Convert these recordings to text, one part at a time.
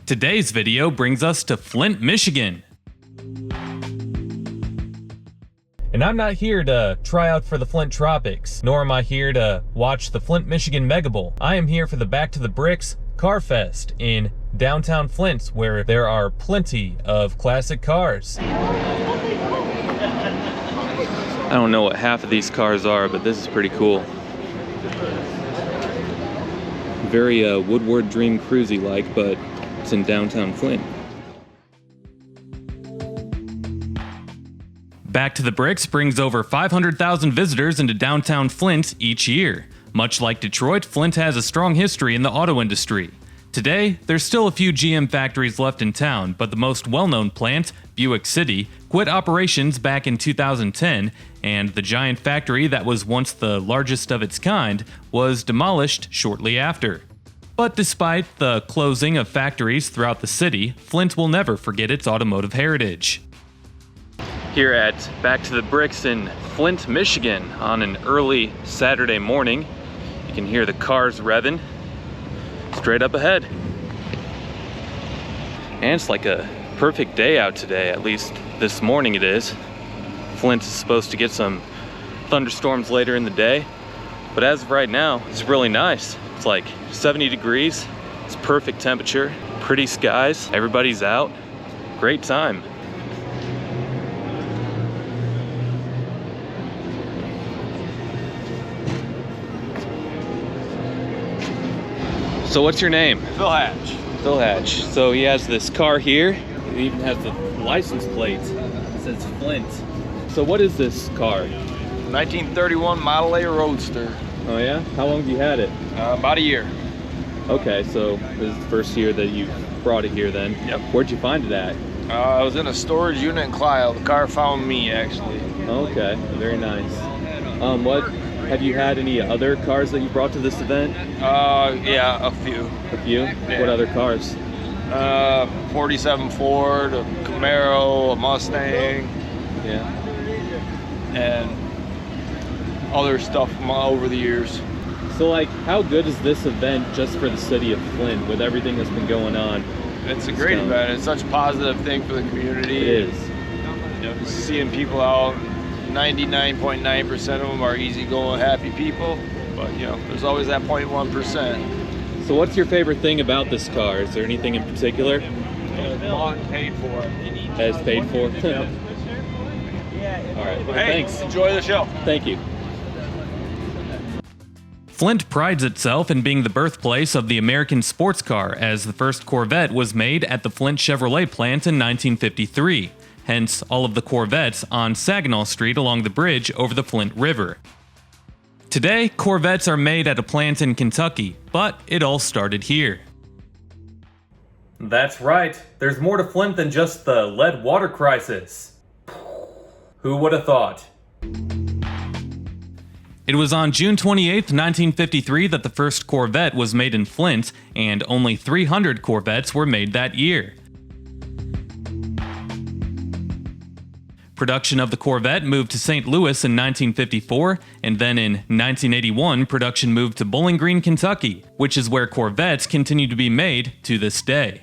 Today's video brings us to Flint, Michigan. And I'm not here to try out for the Flint Tropics, nor am I here to watch the Flint, Michigan Mega Bowl. I am here for the Back to the Bricks Car Fest in downtown Flint, where there are plenty of classic cars. I don't know what half of these cars are, but this is pretty cool. Very Woodward Dream Cruisy-like, but it's in downtown Flint. Back to the Bricks brings over 500,000 visitors into downtown Flint each year. Much like Detroit, Flint has a strong history in the auto industry. Today, there's still a few GM factories left in town, but the most well-known plant, Buick City, quit operations back in 2010, and the giant factory that was once the largest of its kind was demolished shortly after. But despite the closing of factories throughout the city, Flint will never forget its automotive heritage. Here at Back to the Bricks in Flint, Michigan, on an early Saturday morning, you can hear the cars revving straight up ahead. And it's like a perfect day out today, at least this morning it is. Flint is supposed to get some thunderstorms later in the day, but as of right now, it's really nice. It's like 70 degrees, it's perfect temperature, pretty skies, everybody's out, great time. So what's your name? Phil Hatch. Phil Hatch. So he has this car here. It even has the license plate. It says Flint. So what is this car? 1931 Model A Roadster. Oh yeah? How long have you had it? About a year. Okay, so this is the first year that you brought it here then. Yep. Where'd you find it at? I was in a storage unit in Clio. The car found me, actually. Okay, very nice. What have you had any other cars that you brought to this event? Yeah, a few. A few? Yeah. What other cars? 47 Ford, a Camaro, a Mustang. Yeah. And other stuff from over the years. So like, how good is this event just for the city of Flint with everything that's been going on? It's a great event. It's such a positive thing for the community. It is. You know, just seeing people out, 99.9% of them are easygoing, happy people. But you know, there's always that 0.1%. So what's your favorite thing about this car? Is there anything in particular? Bought and paid for. As paid for? All right, well, Hey, thanks. enjoy the show. Thank you. Flint prides itself in being the birthplace of the American sports car, as the first Corvette was made at the Flint Chevrolet plant in 1953. Hence, all of the Corvettes on Saginaw Street along the bridge over the Flint River. Today, Corvettes are made at a plant in Kentucky, but it all started here. That's right, there's more to Flint than just the lead water crisis. Who would have thought? It was on June 28, 1953 that the first Corvette was made in Flint, and only 300 Corvettes were made that year. Production of the Corvette moved to St. Louis in 1954, and then in 1981 production moved to Bowling Green, Kentucky, which is where Corvettes continue to be made to this day.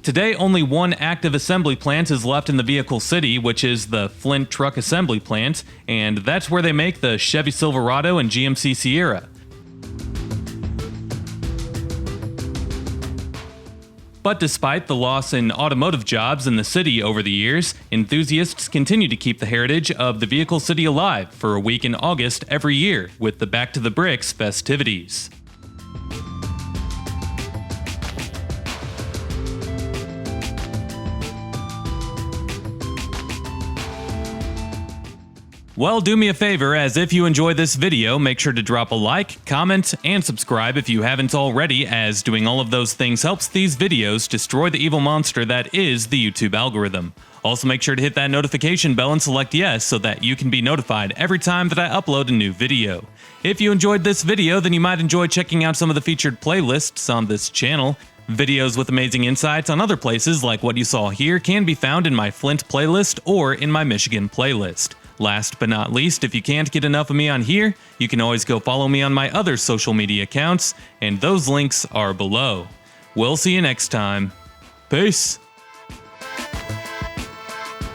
Today, only one active assembly plant is left in the vehicle city, which is the Flint Truck Assembly Plant, and that's where they make the Chevy Silverado and GMC Sierra. But despite the loss in automotive jobs in the city over the years, enthusiasts continue to keep the heritage of the vehicle city alive for a week in August every year with the Back to the Bricks festivities. Well, do me a favor, as if you enjoy this video, make sure to drop a like, comment, and subscribe if you haven't already, as doing all of those things helps these videos destroy the evil monster that is the YouTube algorithm. Also make sure to hit that notification bell and select yes so that you can be notified every time that I upload a new video. If you enjoyed this video, then you might enjoy checking out some of the featured playlists on this channel. Videos with amazing insights on other places like what you saw here can be found in my Flint playlist or in my Michigan playlist. Last but not least, if you can't get enough of me on here, you can always go follow me on my other social media accounts, and those links are below. We'll see you next time. Peace!